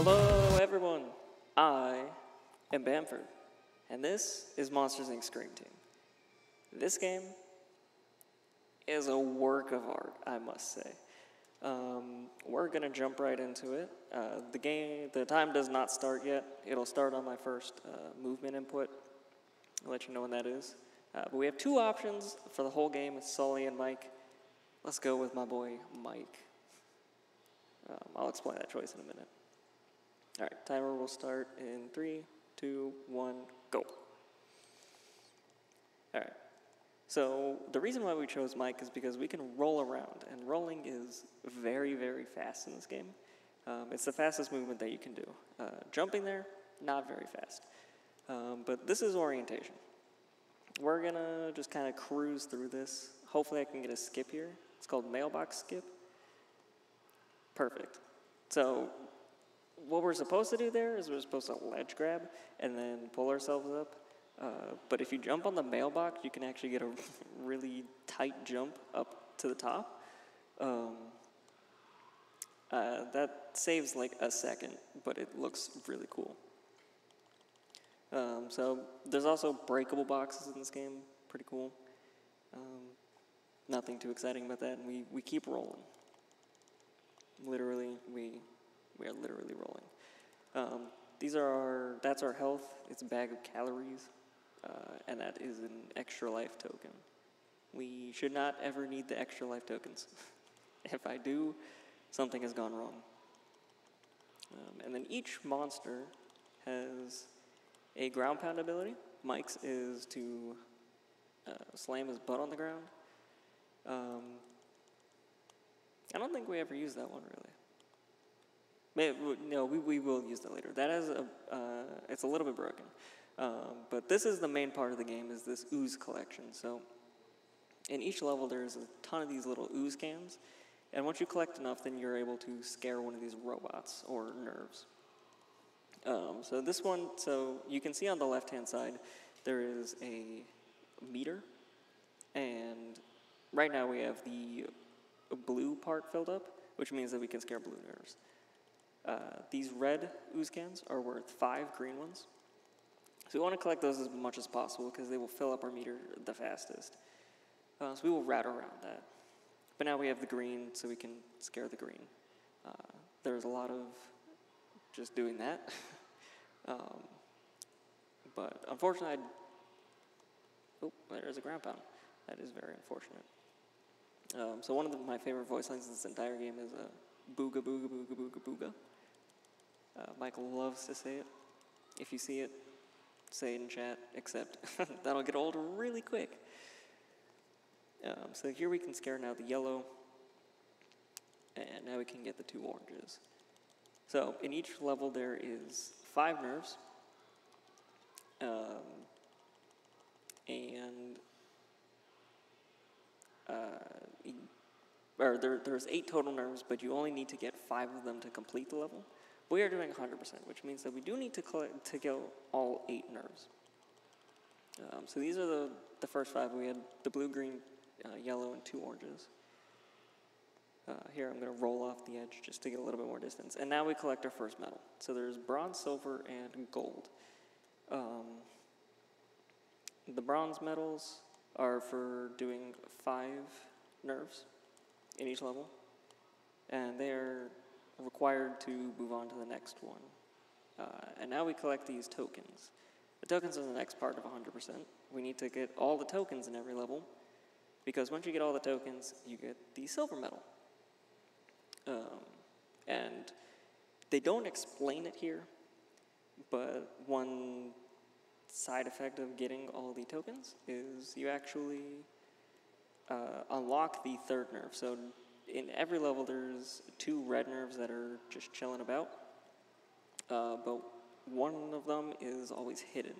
Hello everyone, I am Bamford, and this is Monsters Inc. Scream Team. This game is a work of art, I must say. We're gonna jump right into it. The time does not start yet. It'll start on my first movement input. I'll let you know when that is. But we have two options for the whole game. It's Sully and Mike. Let's go with my boy, Mike. I'll explain that choice in a minute. All right, timer will start in 3, 2, 1, go. All right, so the reason why we chose Mike is because we can roll around, and rolling is very, very fast in this game. It's the fastest movement that you can do. Jumping there, not very fast. But this is orientation. We're gonna just kind of cruise through this. Hopefully I can get a skip here. It's called mailbox skip. Perfect. So what we're supposed to do there is we're supposed to ledge grab and then pull ourselves up. But if you jump on the mailbox, you can actually get a really tight jump up to the top. That saves like a second, but it looks really cool. So there's also breakable boxes in this game, pretty cool. Nothing too exciting about that, and we keep rolling. Literally, we are literally rolling. That's our health. It's a bag of calories, and that is an extra life token. We should not ever need the extra life tokens. If I do, something has gone wrong. And then each monster has a ground pound ability. Mike's is to slam his butt on the ground. I don't think we ever used that one, really. No, we will use that later. That is it's a little bit broken. But this is the main part of the game, is this ooze collection. So in each level, there's a ton of these little ooze cans. And once you collect enough, then you're able to scare one of these robots or nerves. So this one, so you can see on the left-hand side, there is a meter. And right now we have the blue part filled up, which means that we can scare blue nerves. These red ooze cans are worth 5 green ones. So we want to collect those as much as possible because they will fill up our meter the fastest. So we will rat around that. But now we have the green, so we can scare the green. There's a lot of just doing that. But unfortunately, there's a ground pound. That is very unfortunate. So one of my favorite voice lines in this entire game is booga booga booga booga booga. Michael loves to say it. If you see it, say it in chat, except that'll get old really quick. So here we can scare now the yellow, and now we can get the 2 oranges. So in each level there is 5 nerves, there's 8 total nerves, but you only need to get 5 of them to complete the level. We are doing 100%, which means that we do need to get all 8 nerves. So these are the first 5. We had the blue, green, yellow, and 2 oranges. Here I'm going to roll off the edge just to get a little bit more distance. And now we collect our first metal. So there's bronze, silver, and gold. The bronze medals are for doing 5 nerves in each level. And they are required to move on to the next one. And now we collect these tokens. The tokens are the next part of 100%. We need to get all the tokens in every level, because once you get all the tokens, you get the silver medal. And they don't explain it here, but one side effect of getting all the tokens is you actually unlock the 3rd nerve. So in every level there's 2 red nerves that are just chilling about, but one of them is always hidden,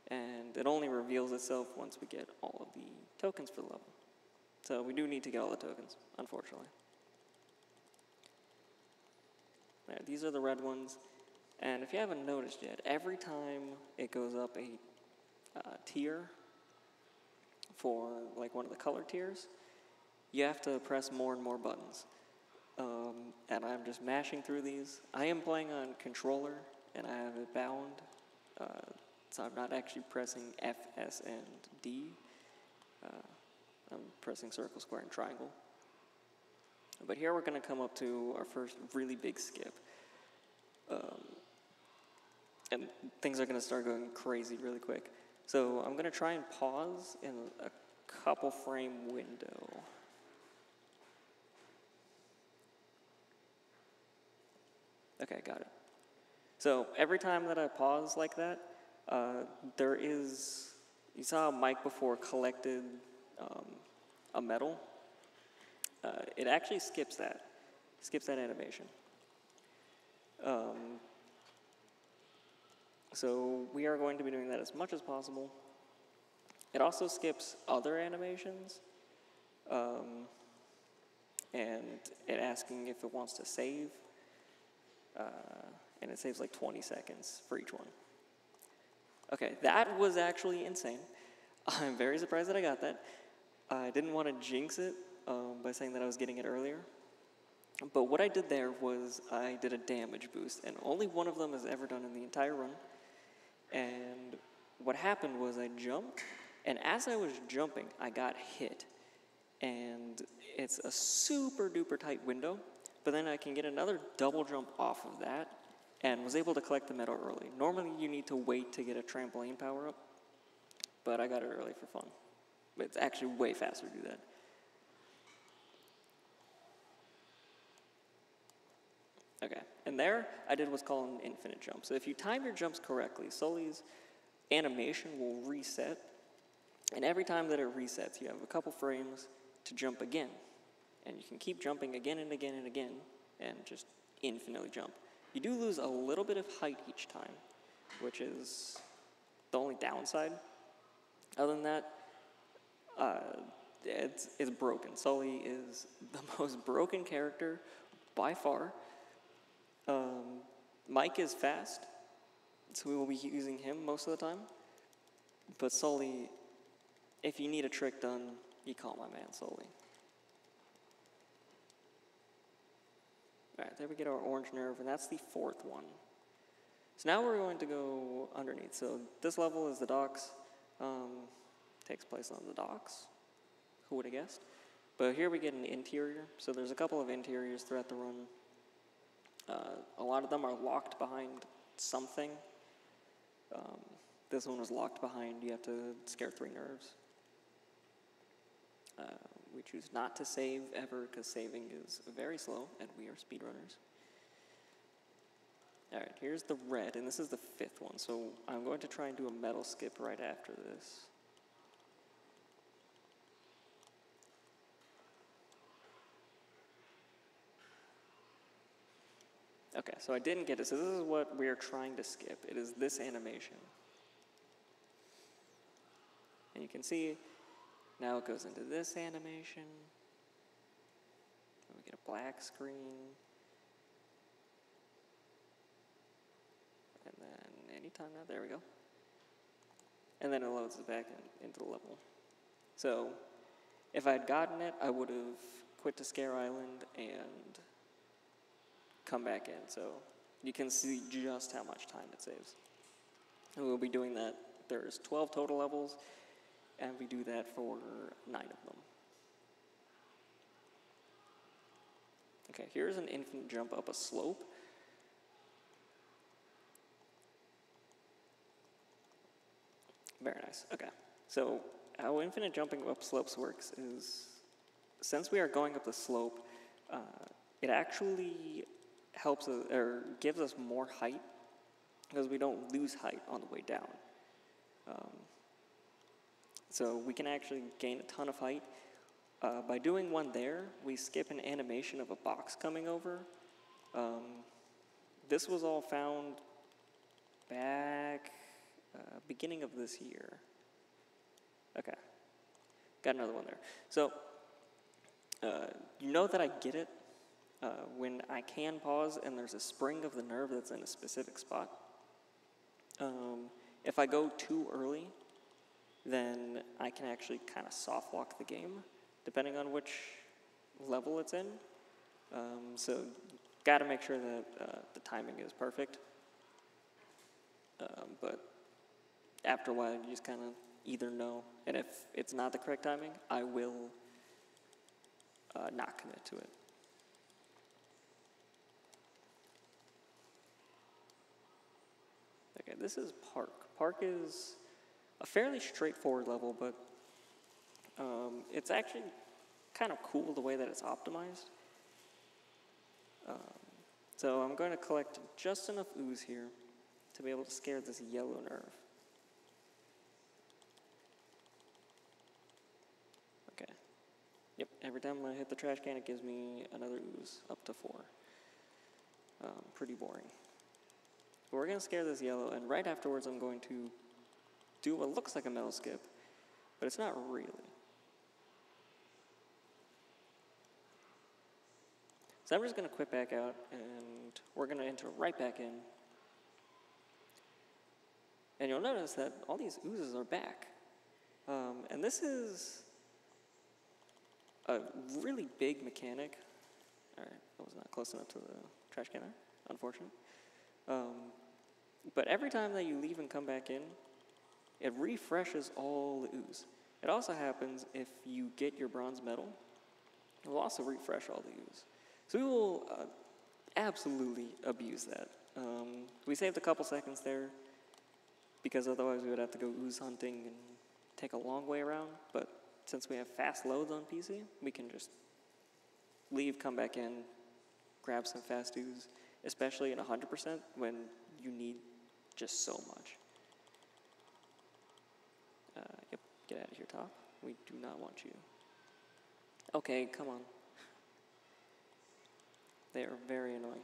and it only reveals itself once we get all of the tokens for the level. So we do need to get all the tokens, unfortunately. All right, these are the red ones, and if you haven't noticed yet, every time it goes up a tier for like one of the color tiers, you have to press more and more buttons. and I'm just mashing through these. I am playing on controller, and I have it bound, so I'm not actually pressing F, S, and D. I'm pressing circle, square, and triangle. But here we're going to come up to our first really big skip. And things are going to start going crazy really quick. So I'm going to try and pause in a couple frame window. Okay, got it. So every time that I pause like that, there is, you saw Mike before collected a medal. It actually skips that animation. So we are going to be doing that as much as possible. It also skips other animations, and it asking if it wants to save, and it saves like 20 seconds for each one. Okay, that was actually insane. I'm very surprised that I got that. I didn't want to jinx it by saying that I was getting it earlier. But what I did there was I did a damage boost, and only one of them has ever done in the entire run. And what happened was I jumped, and as I was jumping, I got hit. And it's a super duper tight window, but then I can get another double jump off of that, and was able to collect the medal early. Normally you need to wait to get a trampoline power up, but I got it early for fun. But it's actually way faster to do that. Okay, and there I did what's called an infinite jump. So if you time your jumps correctly, Sully's animation will reset, and every time that it resets, you have a couple frames to jump again. And you can keep jumping again and again and again, and just infinitely jump. You do lose a little bit of height each time, which is the only downside. Other than that, it's broken. Sully is the most broken character by far. Mike is fast, so we will be using him most of the time. But Sully, if you need a trick done, you call my man Sully. Alright, there we get our orange nerve, and that's the fourth one. So now we're going to go underneath. So this level is the docks. Takes place on the docks. Who would have guessed? But here we get an interior. So there's a couple of interiors throughout the run. A lot of them are locked behind something. This one was locked behind, you have to scare 3 nerves. We choose not to save ever, because saving is very slow, and we are speedrunners. Alright, here's the red, and this is the 5th one, so I'm going to try and do a metal skip right after this. Okay, so I didn't get it, so this is what we're trying to skip. It is this animation. And you can see, now it goes into this animation. And we get a black screen. And then anytime now, there we go. And then it loads it back into the level. So, if I had gotten it, I would have quit to Scare Island and come back in. So, you can see just how much time it saves. And we'll be doing that. There's 12 total levels, and we do that for 9 of them. Okay, here's an infinite jump up a slope. Very nice. Okay, so how infinite jumping up slopes works is, since we are going up the slope, it actually helps us, or gives us more height, because we don't lose height on the way down. So we can actually gain a ton of height. By doing one there, we skip an animation of a box coming over. This was all found back beginning of this year. Okay, got another one there. So you know that I get it when I can pause and there's a spring of the nerve that's in a specific spot. If I go too early, then I can actually kind of soft lock the game, depending on which level it's in. So got to make sure that the timing is perfect. But after a while, you just kind of either know. And if it's not the correct timing, I will not commit to it. Okay, this is Park. Park is a fairly straightforward level, but it's actually kind of cool the way that it's optimized. So I'm going to collect just enough ooze here to be able to scare this yellow nerve. Okay. Yep, every time I hit the trash can, it gives me another ooze, up to 4. Pretty boring. But we're going to scare this yellow, and right afterwards I'm going to do what looks like a metal skip, but it's not really. So I'm just going to quit back out, and we're going to enter right back in. And you'll notice that all these oozes are back. And this is a really big mechanic. All right, that was not close enough to the trash can there, unfortunate. But every time that you leave and come back in, it refreshes all the ooze. It also happens if you get your bronze medal. It will also refresh all the ooze. So we will absolutely abuse that. We saved a couple seconds there because otherwise we would have to go ooze hunting and take a long way around. But since we have fast loads on PC, we can just leave, come back in, grab some fast ooze, especially in 100% when you need just so much. Yep, get out of here, Top. We do not want you. Okay, come on. They are very annoying.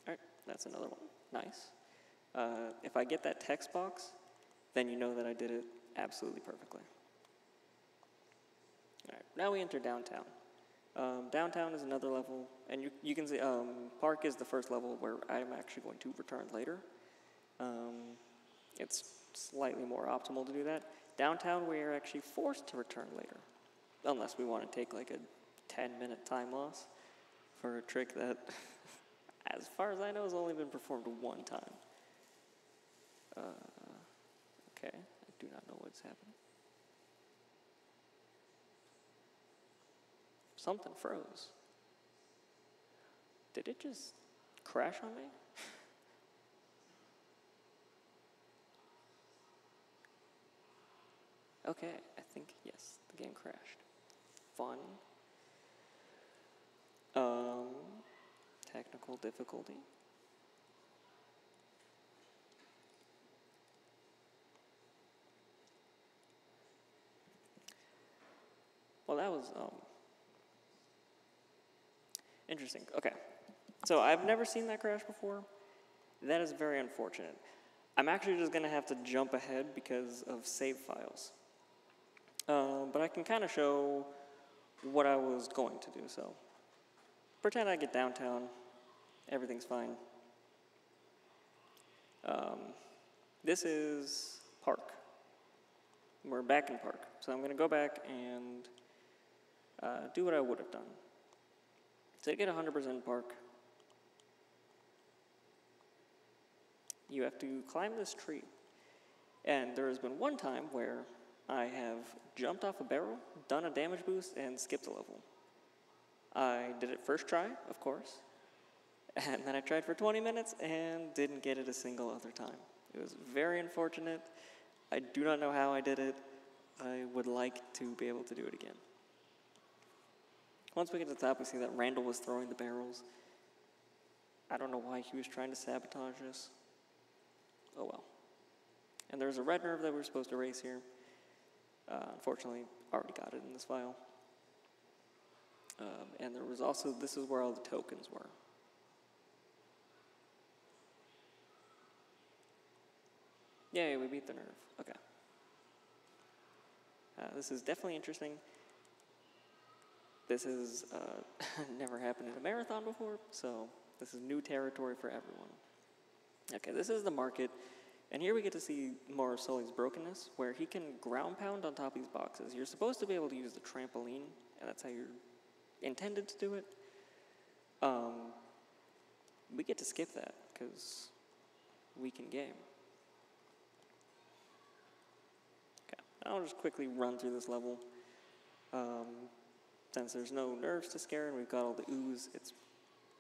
Alright, that's another one. Nice. If I get that text box, then you know that I did it absolutely perfectly. Alright, now we enter downtown. Downtown is another level, and you can see Park is the first level where I'm actually going to return later. It's slightly more optimal to do that. Downtown, we are actually forced to return later, unless we want to take like a 10-minute time loss for a trick that, as far as I know, has only been performed one time. Okay, I do not know what's happening. Something froze. Did it just crash on me? Okay, I think, yes, the game crashed. Fun. Technical difficulty. Well, that was, interesting. Okay, so I've never seen that crash before. That is very unfortunate. I'm actually just going to have to jump ahead because of save files. But I can kind of show what I was going to do. So pretend I get downtown. Everything's fine. This is Park. We're back in Park. So I'm going to go back and do what I would have done. So to get 100% Park, you have to climb this tree. And there has been one time where I have jumped off a barrel, done a damage boost, and skipped a level. I did it first try, of course, and then I tried for 20 minutes and didn't get it a single other time. It was very unfortunate. I do not know how I did it. I would like to be able to do it again. Once we get to the top, we see that Randall was throwing the barrels. I don't know why he was trying to sabotage us. Oh well. And there's a red nerve that we're supposed to race here. Unfortunately, already got it in this file. And there was also, this is where all the tokens were. Yay, we beat the nerve. Okay. This is definitely interesting. This has never happened in a marathon before, so this is new territory for everyone. Okay, this is the market. And here we get to see more of Sully's brokenness, where he can ground pound on top of these boxes. You're supposed to be able to use the trampoline, and that's how you're intended to do it. We get to skip that, because we can game. Okay, I'll just quickly run through this level. Since there's no nerves to scare and we've got all the ooze, it's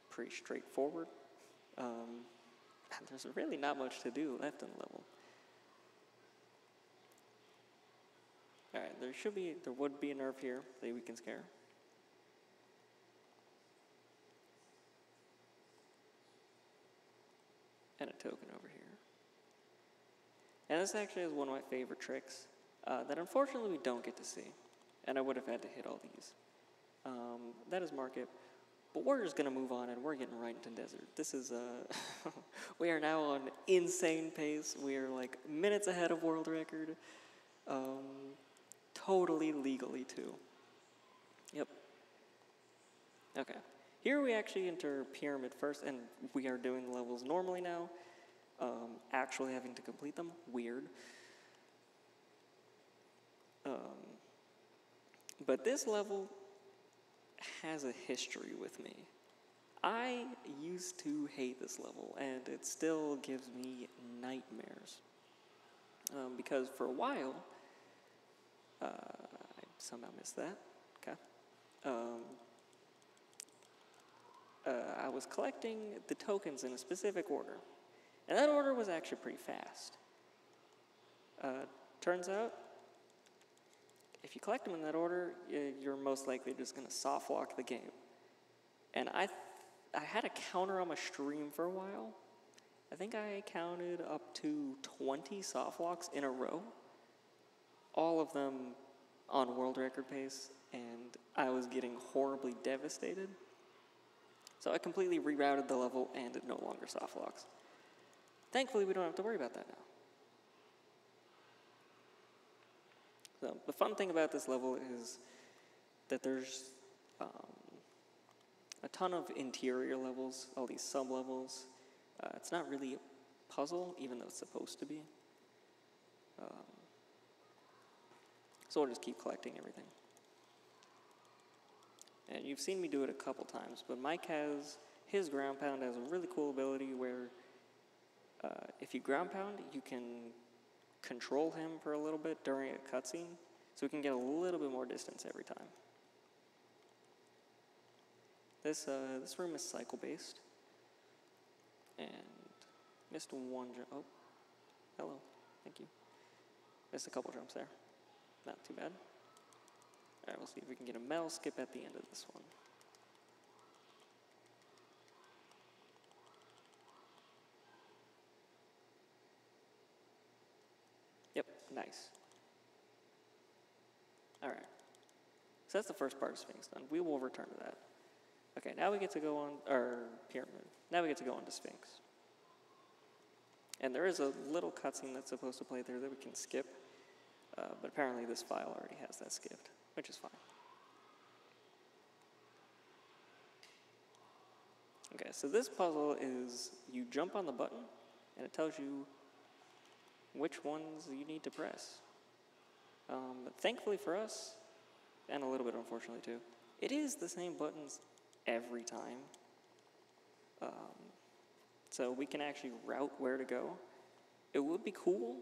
pretty straightforward. There's really not much to do left in the level. Alright, there would be a nerve here that we can scare. And a token over here. And this actually is one of my favorite tricks that unfortunately we don't get to see. And I would have had to hit all these. That is market. But we're just going to move on, and we're getting right into desert. This is, we are now on insane pace. We are like minutes ahead of world record. Totally legally, too. Yep. Okay. Here we actually enter pyramid first, and we are doing the levels normally now. Actually having to complete them, weird. But this level has a history with me. I used to hate this level, and it still gives me nightmares. Because for a while, I somehow missed that. Okay. I was collecting the tokens in a specific order, and that order was actually pretty fast. Turns out, if you collect them in that order, you're most likely just going to soft lock the game. And I had a counter on my stream for a while. I think I counted up to 20 soft locks in a row, all of them on world record pace, and I was getting horribly devastated. So I completely rerouted the level, and it no longer soft locks. Thankfully, we don't have to worry about that now. So the fun thing about this level is that there's a ton of interior levels, all these sub-levels. It's not really a puzzle, even though it's supposed to be. So we'll just keep collecting everything. And you've seen me do it a couple times, but Mike his ground pound has a really cool ability where if you ground pound, you can control him for a little bit during a cutscene, so we can get a little bit more distance every time. This room is cycle-based, and missed one jump. Oh, hello, thank you. Missed a couple jumps there. Not too bad. All right, we'll see if we can get a metal skip at the end of this one. Yep, nice. All right. So that's the first part of Sphinx done. We will return to that. Okay, now we get to go on, or Pyramid. Now we get to go on to Sphinx. And there is a little cutscene that's supposed to play there that we can skip, but apparently this file already has that skipped, which is fine. Okay, so this puzzle is you jump on the button, and it tells you which ones you need to press. But thankfully for us, and a little bit unfortunately too, it is the same buttons every time. So we can actually route where to go. It would be cool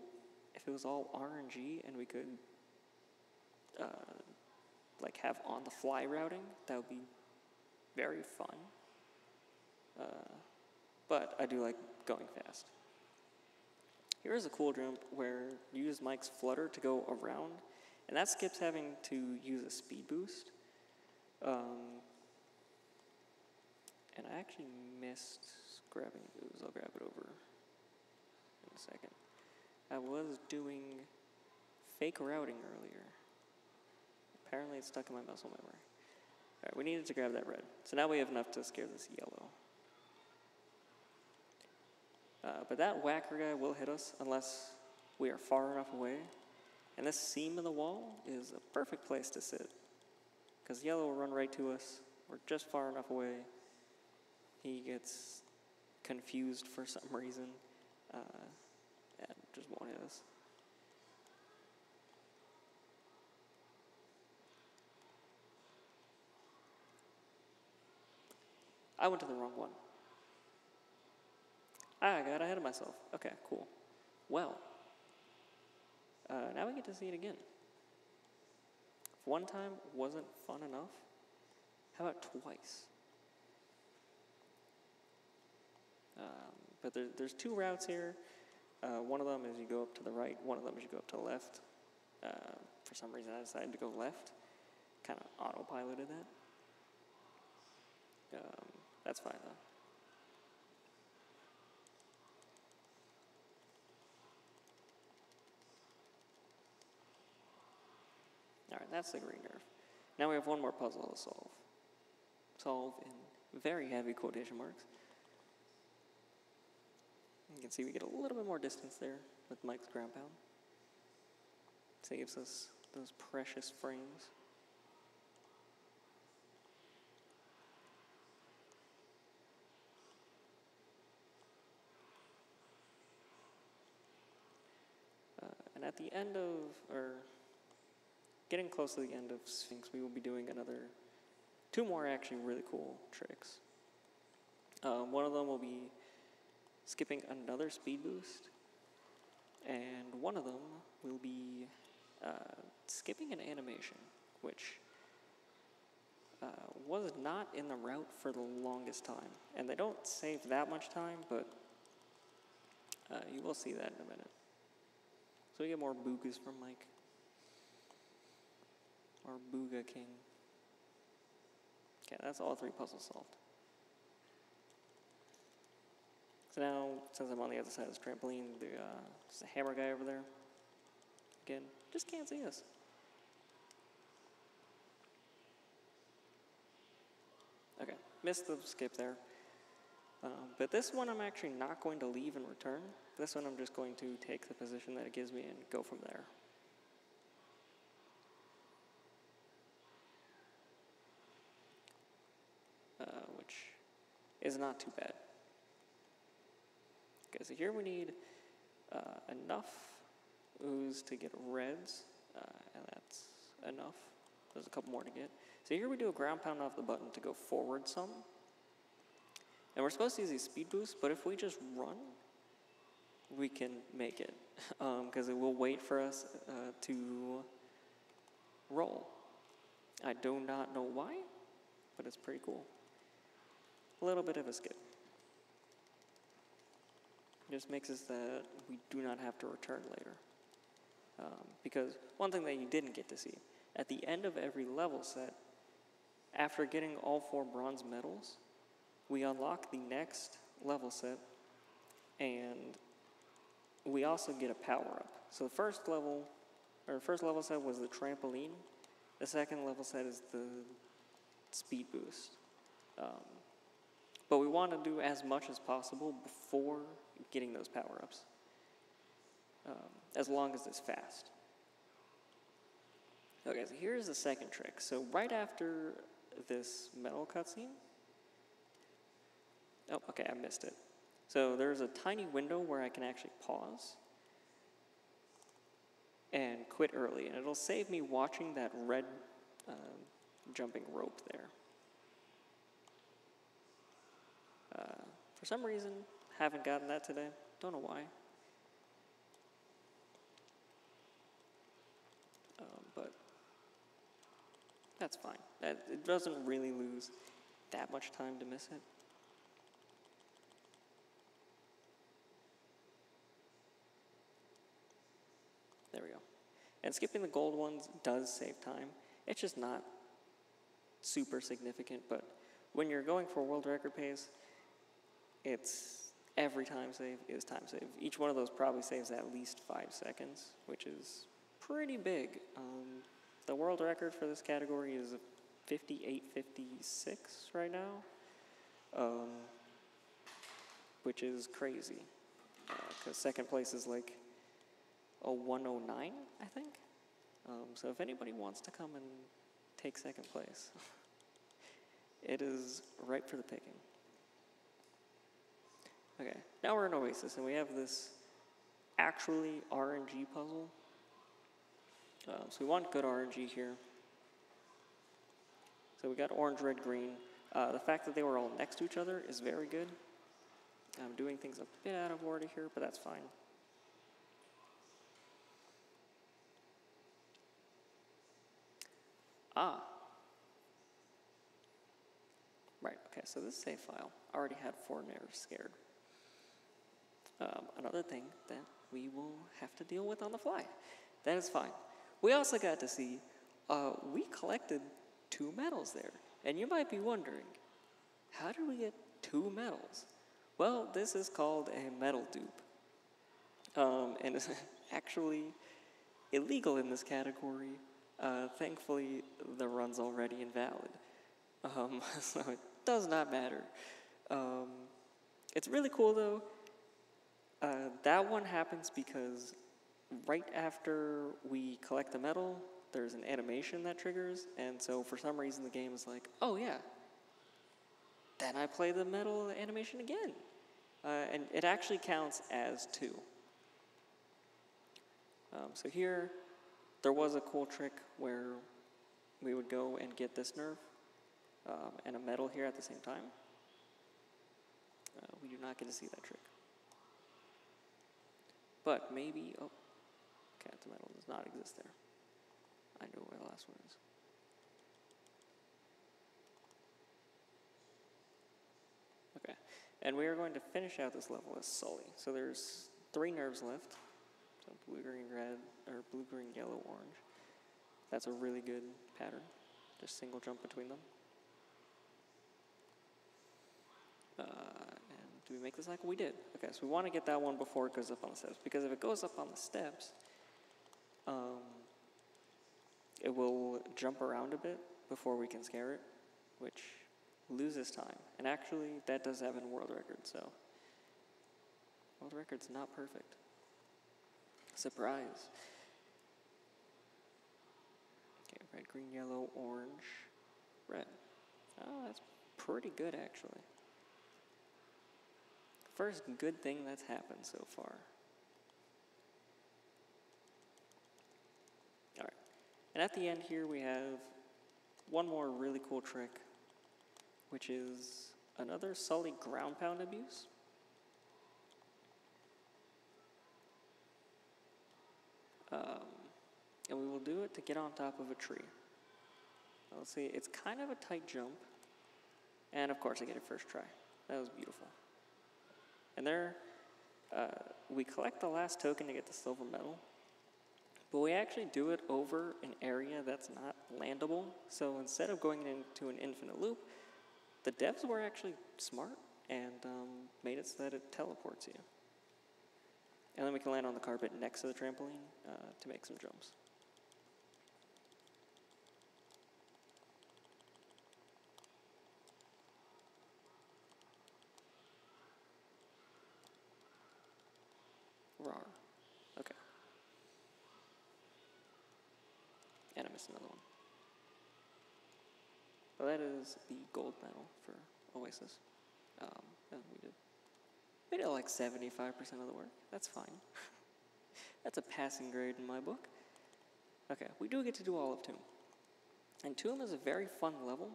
if it was all RNG and we could like have on-the-fly routing. That would be very fun. But I do like going fast. Here is a cool jump where you use Mike's flutter to go around, and that skips having to use a speed boost. And I actually missed grabbing ooze. I'll grab it over in a second. I was doing fake routing earlier. Apparently it's stuck in my muscle memory. Alright, we needed to grab that red. So now we have enough to scare this yellow. But that whacker guy will hit us unless we are far enough away. And this seam in the wall is a perfect place to sit, because yellow will run right to us. We're just far enough away. He gets confused for some reason. And just won't hit us. I went to the wrong one. I got ahead of myself. Okay, cool. Well, now we get to see it again. If one time wasn't fun enough, how about twice? But there's two routes here. One of them is you go up to the right. One of them is you go up to the left. For some reason, I decided to go left. Kind of autopiloted that. That's fine, though. All right, that's the green nerve. Now we have one more puzzle to solve. Solve in very heavy quotation marks. You can see we get a little bit more distance there with Mike's ground pound. Saves us those precious frames. And at the end of, or getting close to the end of Sphinx, we will be doing two more actually really cool tricks. One of them will be skipping another speed boost, and one of them will be skipping an animation, which was not in the route for the longest time. And they don't save that much time, but you will see that in a minute. So we get more boogas from Mike. Or Booga King. Okay, that's all three puzzles solved. So now, since I'm on the other side of this trampoline, there's a hammer guy over there. Again, just can't see us. Okay, missed the skip there. But this one I'm actually not going to leave and return. This one I'm just going to take the position that it gives me and go from there. Which is not too bad. Okay, so here we need enough ooze to get reds, and that's enough. There's a couple more to get. So here we do a ground pound off the button to go forward some. And we're supposed to use these speed boosts, but if we just run, we can make it. Because it will wait for us to roll. I do not know why, but it's pretty cool. A little bit of a skip. It just makes it that we do not have to return later. Because one thing that you didn't get to see, at the end of every level set, after getting all 4 bronze medals, we unlock the next level set, and we also get a power-up. So the first level set was the trampoline. The second level set is the speed boost. But we want to do as much as possible before getting those power-ups, as long as it's fast. Okay, so here's the second trick. So right after this medal cutscene, oh, okay, I missed it. So there's a tiny window where I can actually pause and quit early, and it'll save me watching that red jumping rope there. For some reason, haven't gotten that today. Don't know why. But that's fine. It doesn't really lose that much time to miss it. There we go. And skipping the gold ones does save time. It's just not super significant, but when you're going for a world record pace, it's every time save is time save. Each one of those probably saves at least 5 seconds, which is pretty big. The world record for this category is 58:56 right now, which is crazy, because second place is like a 109, I think. So if anybody wants to come and take second place, it is ripe for the picking. Okay, now we're in Oasis, and we have this actually RNG puzzle. So we want good RNG here. So we got orange, red, green. The fact that they were all next to each other is very good. I'm doing things a bit out of order here, but that's fine. Ah. Right, okay, so this save file already had 4 nerves scared. Another thing that we will have to deal with on the fly. That is fine. We also got to see, we collected 2 medals there. And you might be wondering, how did we get 2 medals? Well, this is called a medal dupe. And it's actually illegal in this category. Thankfully, the run's already invalid. So it does not matter. It's really cool though. That one happens because right after we collect the medal, there's an animation that triggers, and so for some reason the game is like, oh yeah, then I play the medal animation again. And it actually counts as 2. So here, there was a cool trick where we would go and get this nerve and a medal here at the same time. We do not get to see that trick. But maybe, oh, okay, the medal does not exist there. I know where the last one is. Okay, and we are going to finish out this level as Sully. So there's 3 nerves left. So blue, green, red, or blue, green, yellow, orange. That's a really good pattern. Just single jump between them. And do we make the cycle? We did. Okay, so we want to get that one before it goes up on the steps, because if it goes up on the steps, it will jump around a bit before we can scare it, which loses time. And actually, that does happen in world record, so world record's not perfect. Surprise. Okay, red, green, yellow, orange, red. Oh, that's pretty good, actually. First good thing that's happened so far. Alright. And at the end here we have one more really cool trick, which is another Sully ground pound abuse. And we will do it to get on top of a tree. Let's see, it's kind of a tight jump. And of course I get it first try. That was beautiful. And there, we collect the last token to get the silver medal. But we actually do it over an area that's not landable. So instead of going into an infinite loop, the devs were actually smart and made it so that it teleports you. And then we can land on the carpet next to the trampoline to make some jumps. Rawr. Okay. And I missed another one. Well, that is the gold medal for Oasis. And we did like 75% of the work. That's fine. That's a passing grade in my book. Okay, we do get to do all of Tomb. And Tomb is a very fun level.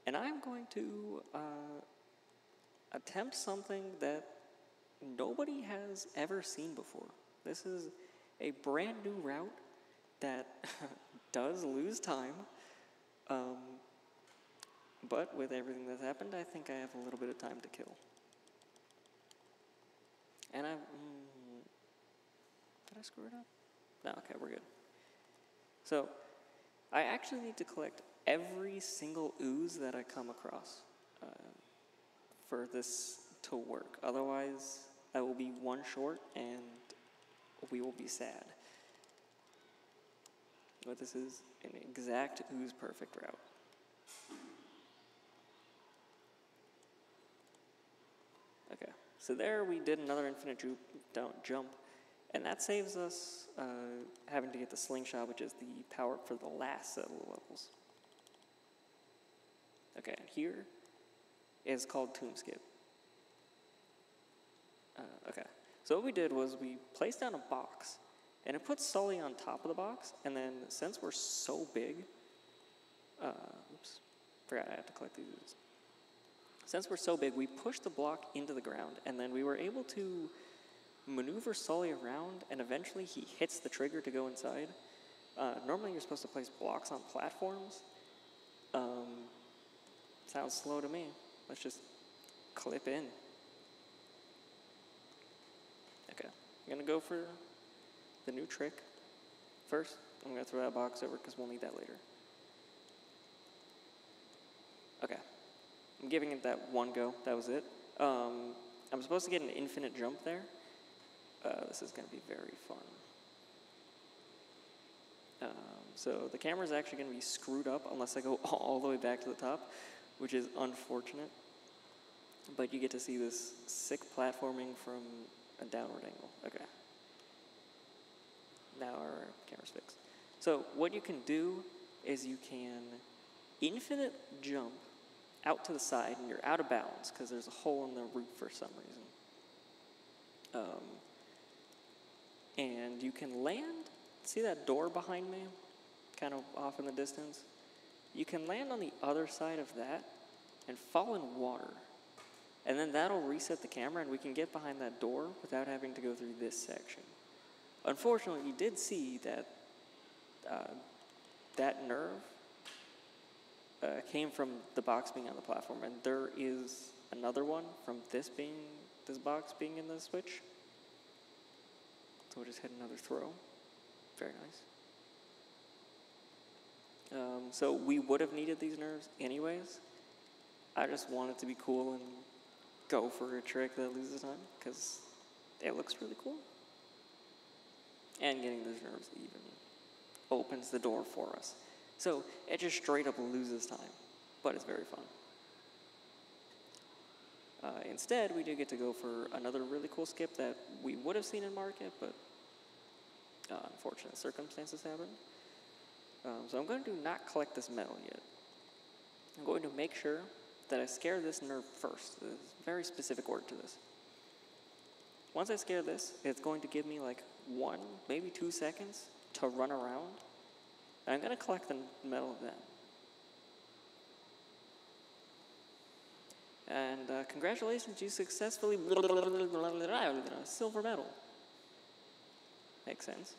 And I'm going to attempt something that nobody has ever seen before. This is a brand new route that does lose time. But with everything that's happened, I think I have a little bit of time to kill. And did I screw it up? No, okay, we're good. So, I actually need to collect every single ooze that I come across for this to work. Otherwise, I will be one short and we will be sad. But this is an exact ooze perfect route. Okay, so there we did another infinite jump, and that saves us having to get the slingshot, which is the power-up for the last set of levels. Okay, and here is called Tomb Skip. Okay, So what we did was we placed down a box, and it put Sully on top of the box, and then since we're so big, oops, forgot I have to collect these. Since we're so big, we pushed the block into the ground, and then we were able to maneuver Sully around, and eventually he hits the trigger to go inside. Normally you're supposed to place blocks on platforms. Sounds slow to me. Let's just clip in. Okay, I'm gonna go for the new trick. First, I'm gonna throw that box over because we'll need that later. Okay, I'm giving it that one go, that was it. I'm supposed to get an infinite jump there. This is gonna be very fun. So the camera's actually gonna be screwed up unless I go all the way back to the top, which is unfortunate. But you get to see this sick platforming from a downward angle. Okay. Now our camera's fixed. So what you can do is you can infinite jump out to the side, and you're out of bounds because there's a hole in the roof for some reason. And you can land, see that door behind me, kind of off in the distance? You can land on the other side of that and fall in water. And then that'll reset the camera, and we can get behind that door without having to go through this section. Unfortunately, you did see that that nerve came from the box being on the platform, and there is another one from this box being in the switch. So we'll just hit another throw. Very nice. So we would have needed these nerves anyways. I just wanted to be cool and go for a trick that loses time because it looks really cool. And getting those nerves even opens the door for us. So it just straight up loses time, but it's very fun. Instead, we do get to go for another really cool skip that we would have seen in market, but unfortunate circumstances happened. So I'm going to not collect this medal yet. I'm going to make sure that I scare this nerve first. There's a very specific order to this. Once I scare this, it's going to give me like 1, maybe 2 seconds to run around. And I'm going to collect the medal then. And congratulations, you successfully silver medal. Makes sense.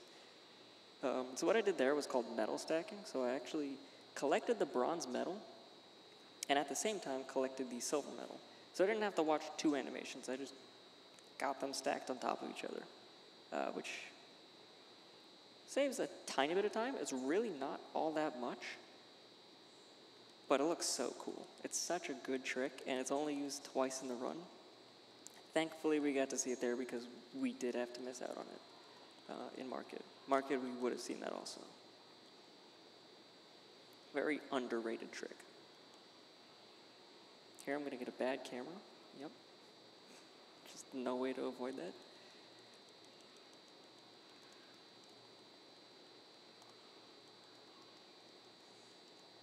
So what I did there was called medal stacking. So I actually collected the bronze medal and at the same time collected the silver medal. So I didn't have to watch 2 animations. I just got them stacked on top of each other, which saves a tiny bit of time. It's really not all that much, but it looks so cool. It's such a good trick, and it's only used twice in the run. Thankfully, we got to see it there because we did have to miss out on it in market. Market, we would have seen that also. Very underrated trick. Here, I'm going to get a bad camera. Yep. Just no way to avoid that.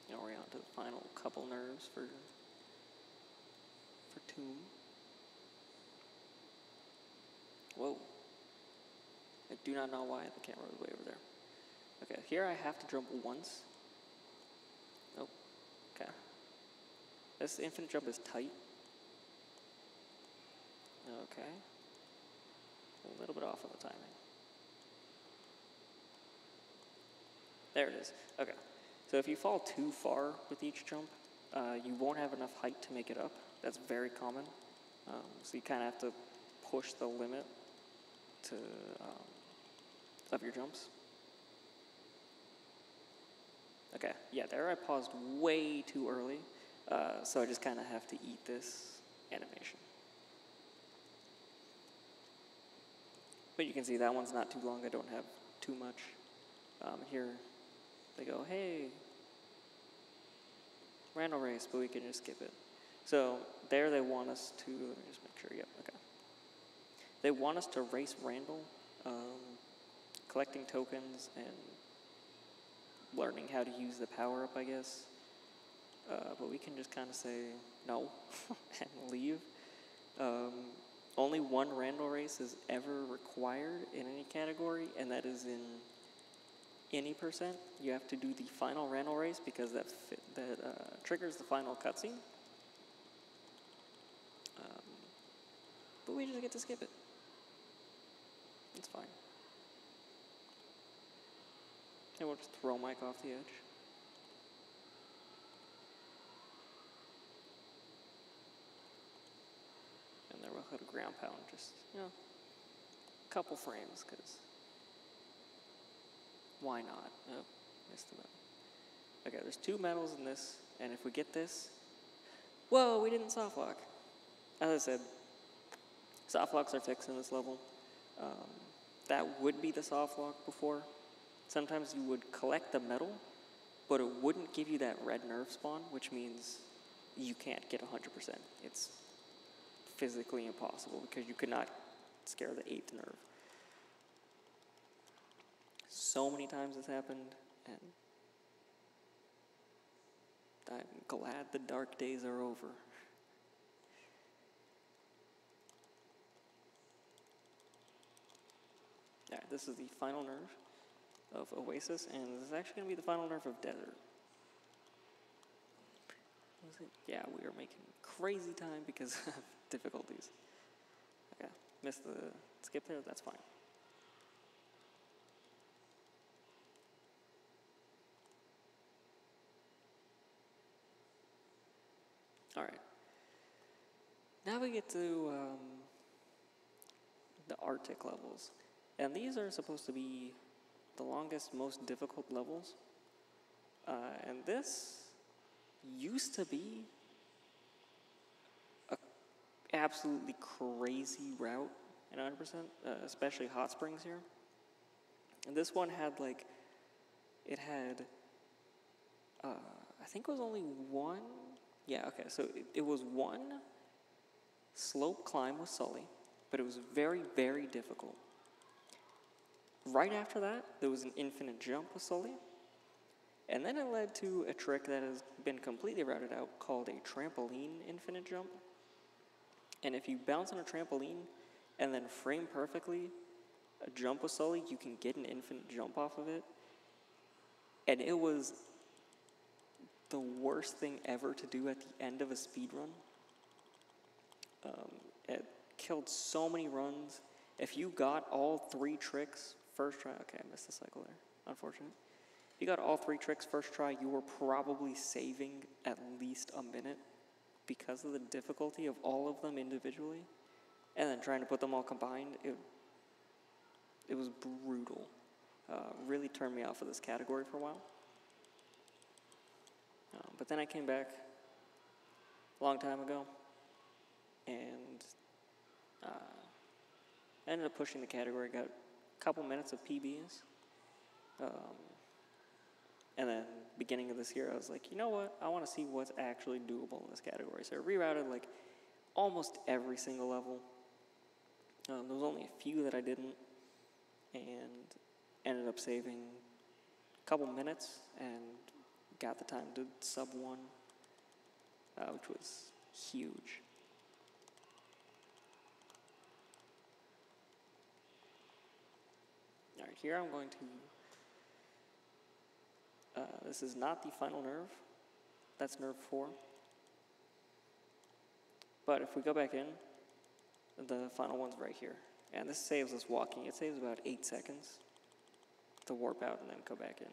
Now we're on to the final couple nerves for Tomb. Whoa. I do not know why the camera was way over there. Okay, here I have to jump once. Oh, okay. This infinite jump is tight. Okay. A little bit off on the timing. There it is. Okay. So if you fall too far with each jump, you won't have enough height to make it up. That's very common. So you kind of have to push the limit of your jumps. Okay, yeah, there I paused way too early, so I just kind of have to eat this animation. But you can see that one's not too long. I don't have too much. Here they go, hey, Randall race, but we can just skip it. So there they want us to, let me just make sure, yep, okay. They want us to race Randall, collecting tokens and learning how to use the power-up, I guess. But we can just kind of say no and leave. only one random race is ever required in any category, and that is in any percent. You have to do the final random race because that triggers the final cutscene. But we just get to skip it. It's fine. And we'll just throw Mike off the edge. And then we'll hit a ground pound, just, you know, a couple frames, because why not? Oh, missed the medal. Okay, there's 2 medals in this, and if we get this, whoa, we didn't soft lock. As I said, soft locks are fixed in this level. That would be the soft lock before. Sometimes you would collect the medal, but it wouldn't give you that red nerve spawn, which means you can't get 100%. It's physically impossible because you could not scare the 8th nerve. So many times this happened, and I'm glad the dark days are over. Alright, this is the final nerve of Oasis, and this is actually going to be the final nerve of Desert. Yeah, we are making crazy time because of difficulties. Okay, missed the skip there, that's fine. Alright. Now we get to the Arctic levels. And these are supposed to be the longest, most difficult levels. And this used to be a absolutely crazy route in 100%, especially hot springs here. And this one had like, it had, I think it was only one, yeah, okay, so it was one slope climb with Sully, but it was very, very difficult. Right after that, there was an infinite jump with Sully, and then it led to a trick that has been completely routed out called a trampoline infinite jump. And if you bounce on a trampoline and then frame perfectly a jump with Sully, you can get an infinite jump off of it. And it was the worst thing ever to do at the end of a speedrun. It killed so many runs. If you got all 3 tricks first try, okay, I missed the cycle there, unfortunate. If you got all 3 tricks first try, you were probably saving at least a minute because of the difficulty of all of them individually. And then trying to put them all combined, it was brutal. Really turned me off of this category for a while. But then I came back a long time ago, and I ended up pushing the category, got a couple minutes of PBs. And then beginning of this year, I was like, you know what? I want to see what's actually doable in this category. So I rerouted like almost every single level. There was only a few that I didn't, and ended up saving a couple minutes and got the time to sub 1, which was huge. Alright, here I'm going to, this is not the final nerve, that's nerve 4. But if we go back in, the final one's right here. And this saves us walking. It saves about 8 seconds to warp out and then go back in.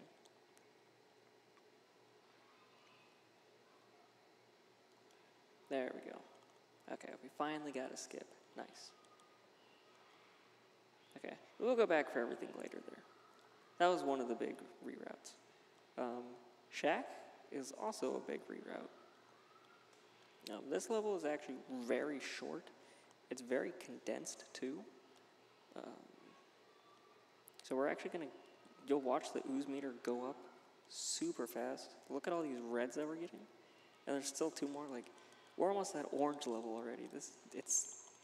There we go. Okay, we finally got a skip. Nice. Okay, we'll go back for everything later there. That was one of the big reroutes. Shack is also a big reroute. This level is actually very short. It's very condensed too. So we're actually gonna, you'll watch the ooze meter go up super fast. Look at all these reds that we're getting. And there's still 2 more, like, we're almost at orange level already.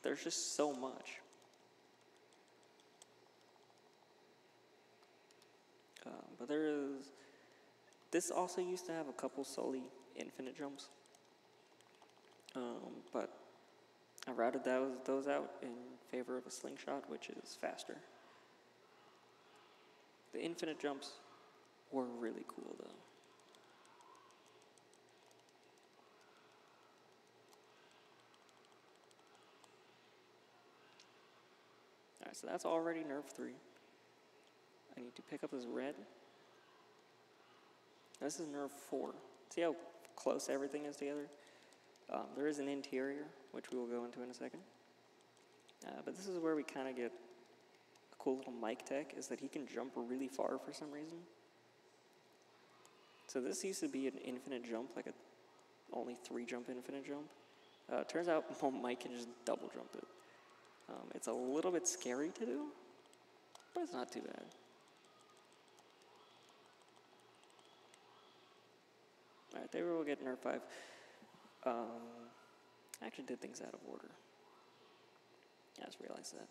There's just so much. But this also used to have a couple Sully infinite jumps. But I routed those out in favor of a slingshot, which is faster. The infinite jumps were really cool, though. Alright, so that's already nerf 3. I need to pick up this red. This is nerf 4. See how close everything is together? There is an interior, which we will go into in a second. But this is where we kind of get a cool little Mike tech, is that he can jump really far for some reason. So this used to be an infinite jump, like a only 3 jump infinite jump. Turns out Mike can just double jump it. It's a little bit scary to do, but it's not too bad. Alright, there we'll get nerf 5. I actually did things out of order. I just realized that,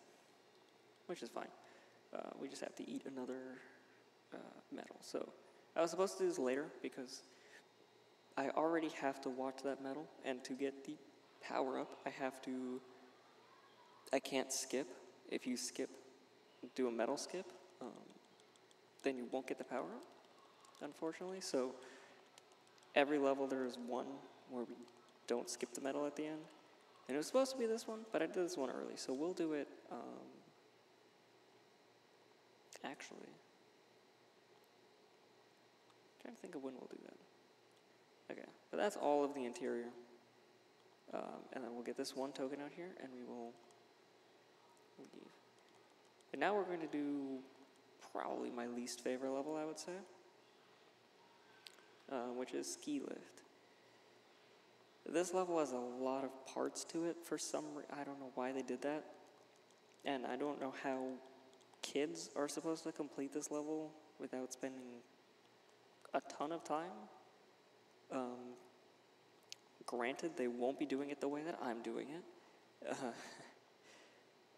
which is fine. We just have to eat another medal. So I was supposed to do this later because I already have to watch that medal, and to get the power up, I can't skip. If you skip, do a medal skip, then you won't get the power up, unfortunately. So every level there is one where we don't skip the medal at the end. And it was supposed to be this one, but I did this one early, so we'll do it, actually. I'm trying to think of when we'll do that. Okay, but that's all of the interior. And then we'll get this one token out here, and we will leave. And now we're going to do probably my least favorite level, I would say, which is ski lift. This level has a lot of parts to it for some reason. I don't know why they did that. And I don't know how kids are supposed to complete this level without spending a ton of time. Granted, they won't be doing it the way that I'm doing it.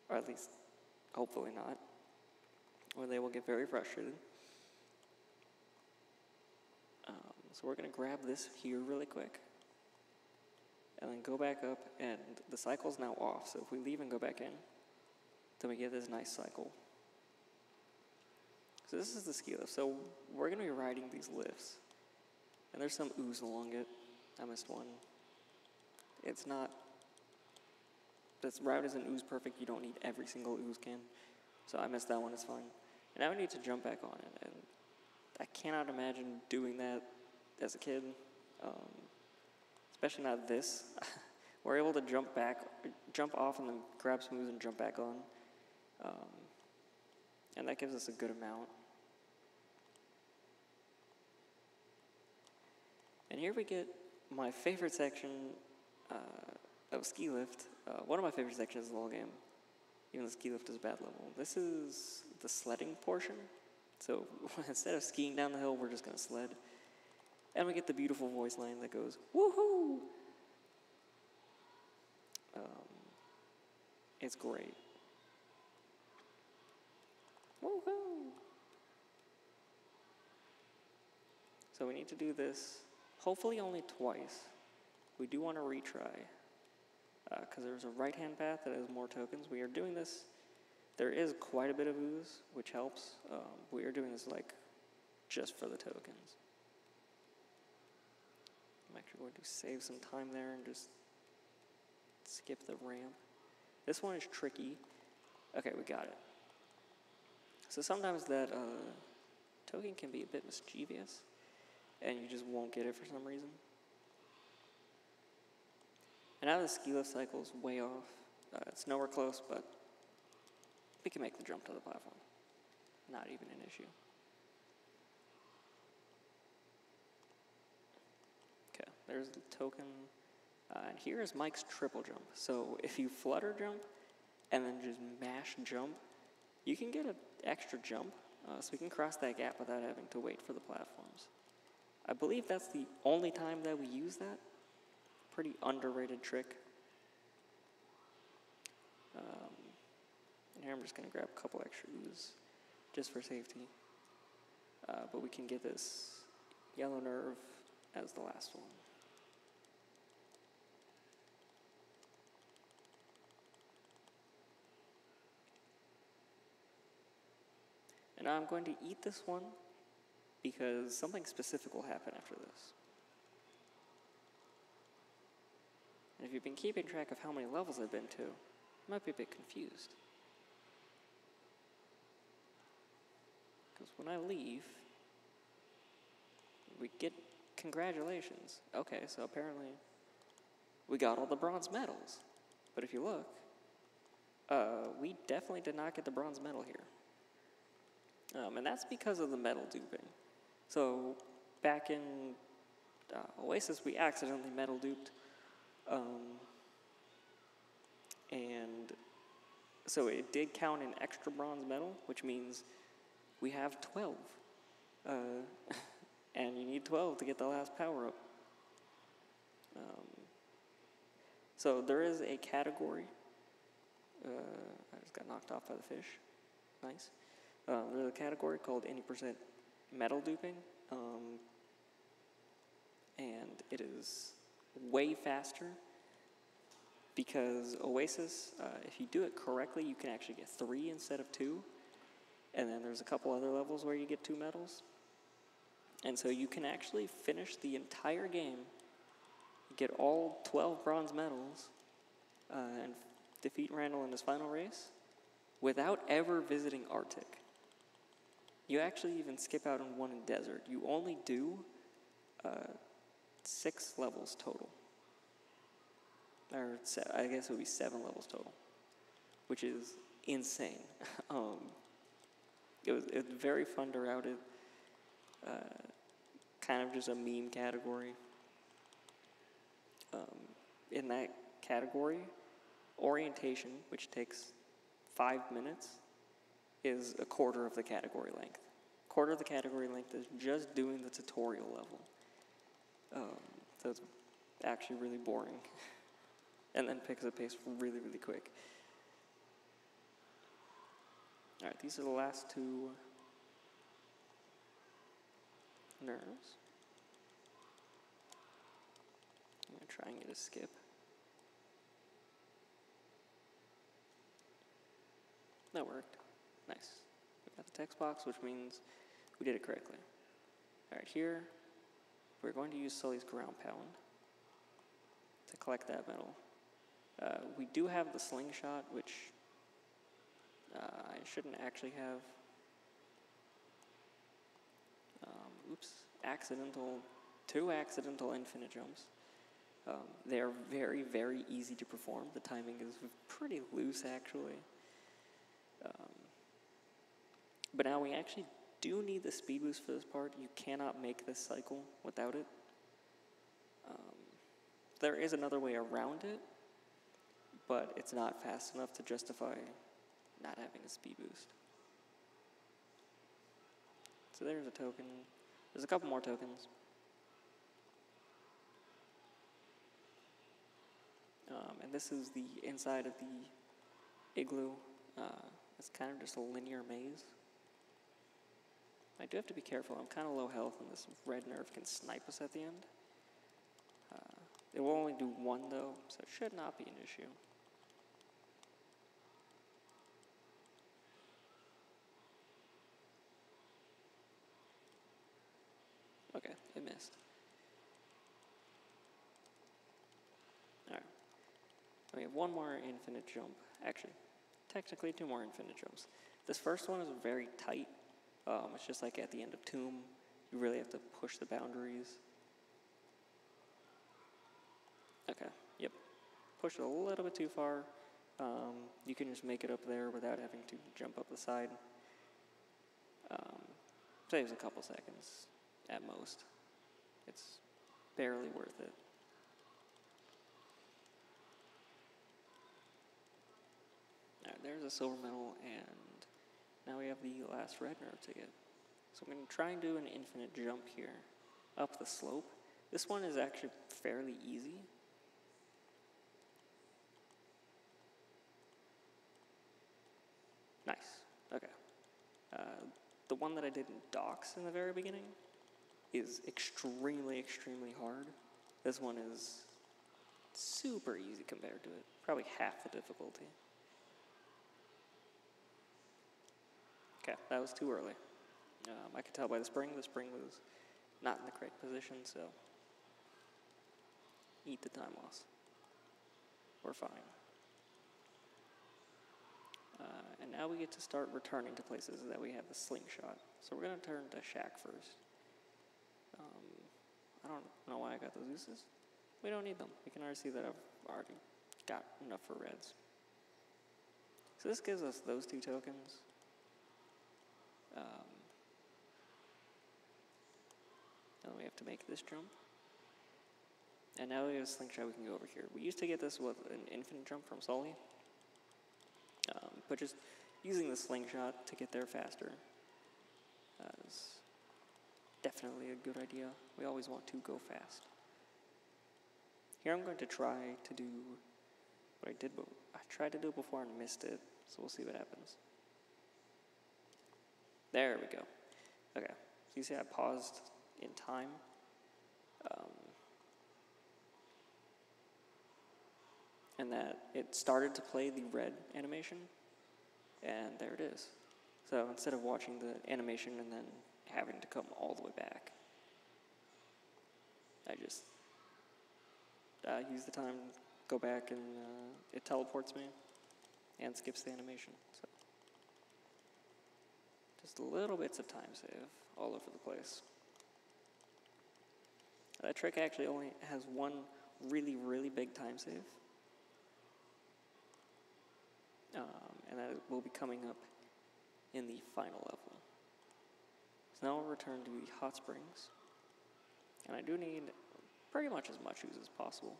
Or at least, hopefully not. Or they will get very frustrated. So we're going to grab this here really quick. And then go back up, and the cycle's now off. So if we leave and go back in, then we get this nice cycle. So this is the ski lift. So we're going to be riding these lifts. And there's some ooze along it. I missed one. It's not, this route isn't ooze perfect. You don't need every single ooze can. So I missed that one, it's fine. And now we need to jump back on it. And I cannot imagine doing that as a kid. Especially not this. We're able to jump off and then grab some ooze and jump back on. And that gives us a good amount. And here we get my favorite section of ski lift. One of my favorite sections of the whole game. Even the ski lift is a bad level. This is the sledding portion. So instead of skiing down the hill, we're just going to sled. And we get the beautiful voice line that goes, woohoo! It's great. Woohoo! So we need to do this, hopefully only twice. We do want to retry, because there's a right-hand path that has more tokens. We are doing this. There is quite a bit of ooze, which helps. We are doing this like just for the tokens. I'm actually going to save some time there and just skip the ramp. This one is tricky. Okay, we got it. So sometimes that token can be a bit mischievous, and you just won't get it for some reason. And now the ski lift cycle is way off. It's nowhere close, but we can make the jump to the platform. Not even an issue. Okay, there's the token. And here is Mike's triple jump. So if you flutter jump and then just mash jump, you can get an extra jump. So we can cross that gap without having to wait for the platforms. I believe that's the only time that we use that. Pretty underrated trick. And here I'm just going to grab a couple extra ooze just for safety. But we can get this yellow nerve as the last one. And I'm going to eat this one because something specific will happen after this. And if you've been keeping track of how many levels I've been to, you might be a bit confused. Because when I leave, we get congratulations. Okay, so apparently we got all the bronze medals. But if you look, we definitely did not get the bronze medal here. And that's because of the medal duping. So back in Oasis, we accidentally medal duped. And so it did count an extra bronze medal, which means we have 12. And you need 12 to get the last power-up. So there is a category. I just got knocked off by the fish. Nice. There's a category called 80% medal duping. And it is way faster because Oasis, if you do it correctly, you can actually get 3 instead of 2. And then there's a couple other levels where you get 2 medals. And so you can actually finish the entire game, get all 12 bronze medals, and defeat Randall in his final race without ever visiting Arctic. You actually even skip out on one in desert. You only do 6 levels total. Or I guess it would be 7 levels total, which is insane. It was very fun to route it. Kind of just a meme category. In that category, orientation, which takes 5 minutes, is a quarter of the category length. Quarter of the category length is just doing the tutorial level. So it's actually really boring. And then picks up pace really, really quick. Alright, these are the last 2 nerves. I'm going to try and get a skip. That worked. Nice. We got the text box, which means we did it correctly. Alright, here we're going to use Sully's ground pound to collect that medal. We do have the slingshot, which I shouldn't actually have. Two accidental infinite jumps. They are very, very easy to perform. The timing is pretty loose, actually. But now we actually do need the speed boost for this part. You cannot make this cycle without it. There is another way around it, but it's not fast enough to justify not having a speed boost. So there's a token. There's a couple more tokens. And this is the inside of the igloo. It's kind of just a linear maze. I do have to be careful. I'm kind of low health, and this red nerve can snipe us at the end. It will only do 1, though, so it should not be an issue. Okay, it missed. Alright. We have 1 more infinite jump. Actually, technically 2 more infinite jumps. This first one is very tight. It's just like at the end of Tomb. You really have to push the boundaries. Okay, yep. Push it a little bit too far. You can just make it up there without having to jump up the side. Saves a couple seconds at most. It's barely worth it. Alright, there's a silver medal, and now we have the last red nerve to get. So I'm going to try and do an infinite jump here up the slope. This one is actually fairly easy. Nice. Okay. The one that I did in docks in the very beginning is extremely, extremely hard. This one is super easy compared to it. Probably half the difficulty. Okay, that was too early. I could tell by the spring was not in the correct position, so eat the time loss. We're fine. And now we get to start returning to places that we have the slingshot. So we're going to turn to Shack first. I don't know why I got those uses. We don't need them. We can already see that I've already got enough for reds. So this gives us those 2 tokens. Now we have to make this jump. And now we have a slingshot, we can go over here. We used to get this with an infinite jump from Sully. But just using the slingshot to get there faster is definitely a good idea. We always want to go fast. Here I'm going to try to do what I did, but I tried to do it before and missed it, so we'll see what happens. There we go. Okay, so you see I paused in time. And that it started to play the red animation, and there it is. So instead of watching the animation and then having to come all the way back, I just use the time, go back, and it teleports me and skips the animation. So just little bits of time save all over the place. That trick actually only has one really, really big time save. And that will be coming up in the final level. So now we'll return to the hot springs. And I do need pretty much as much ooze as possible.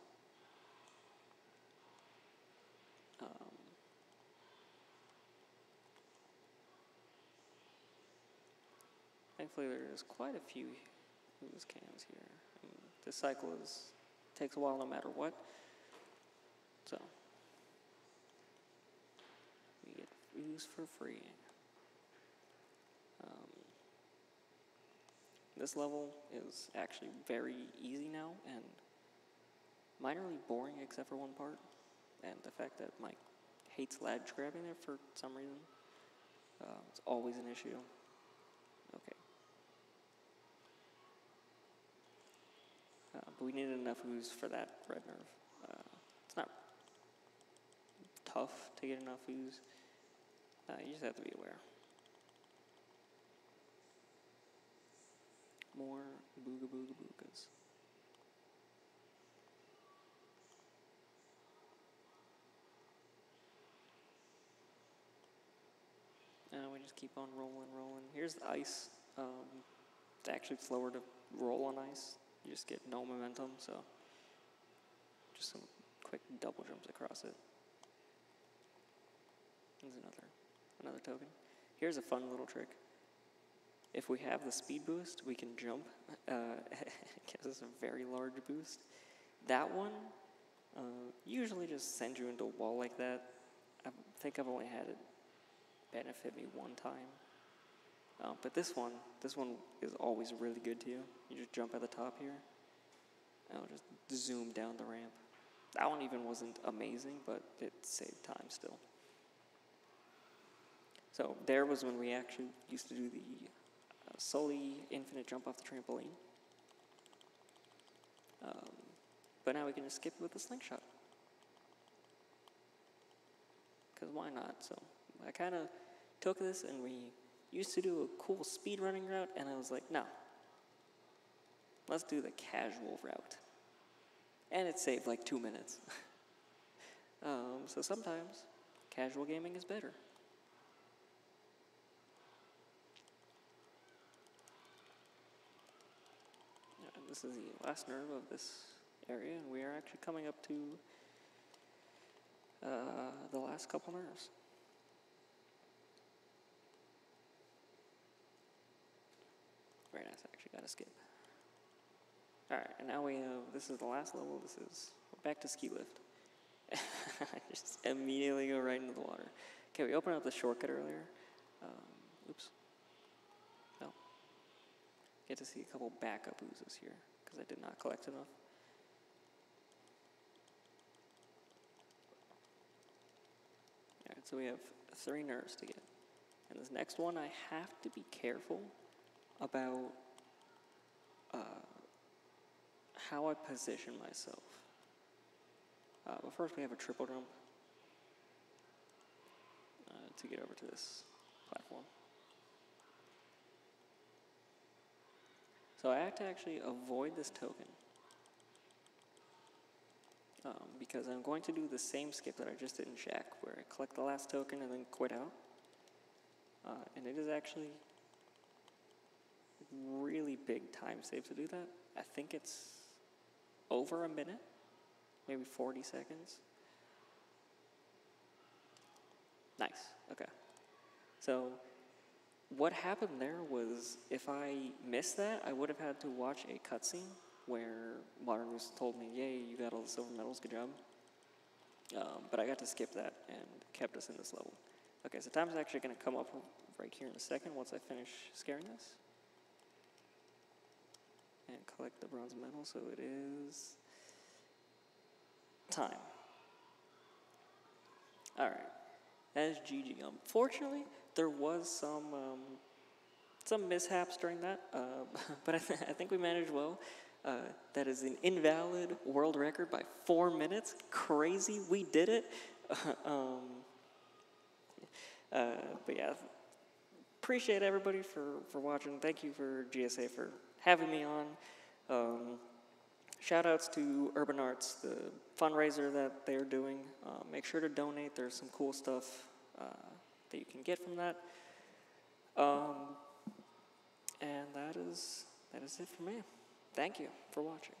Thankfully there's quite a few ooze cans here. This cycle takes a while no matter what. So we get ooze for free. This level is actually very easy now and minorly boring except for one part, and the fact that Mike hates ledge grabbing it for some reason. It's always an issue. Okay. But we needed enough ooze for that red nerve. It's not tough to get enough ooze. You just have to be aware. More booga booga boogas. We just keep on rolling. Here's the ice. It's actually slower to roll on ice. You just get no momentum, so just some quick double jumps across it. There's another token. Here's a fun little trick. If we have the speed boost, we can jump. It gives us a very large boost. That one usually just sends you into a wall like that. I think I've only had it benefit me one time. But this one is always really good to you. You just jump at the top here, and it'll just zoom down the ramp. That one even wasn't amazing, but it saved time still. So there was when we actually used to do the solely infinite jump off the trampoline. But now we can just skip it with the slingshot. Because why not? So I kind of took this, and we used to do a cool speedrunning route, and I was like, no. Let's do the casual route. And it saved like 2 minutes. So sometimes casual gaming is better. This is the last nerve of this area, and we are actually coming up to the last couple nerves. Very nice, I actually got to skip. Alright, and now we have, this is the last level, we're back to ski lift. I just immediately go right into the water. Okay, we opened up the shortcut earlier. Oops. No. Get to see a couple backup oozes here, because I did not collect enough. Alright, so we have 3 nerves to get. And this next one, I have to be careful about how I position myself. But first we have a triple jump to get over to this platform. So I have to actually avoid this token because I'm going to do the same skip that I just did in Shack, where I collect the last token and then quit out. And it is actually really big time save to do that. I think it's over a minute, maybe 40 seconds. Nice, okay. So what happened there was, if I missed that, I would have had to watch a cutscene where Modern News told me, yay, you got all the silver medals, good job. But I got to skip that and kept us in this level. Okay, so time's actually going to come up right here in a second once I finish scaring this. And collect the bronze medal, so it is time. Alright, that is GG. Fortunately, there was some mishaps during that, but I think we managed well. That is an invalid world record by 4 minutes. Crazy, we did it. But yeah, appreciate everybody for watching. Thank you for GSA for having me on. Shout outs to Urban Arts, the fundraiser that they're doing. Make sure to donate. There's some cool stuff that you can get from that. And that is it for me. Thank you for watching.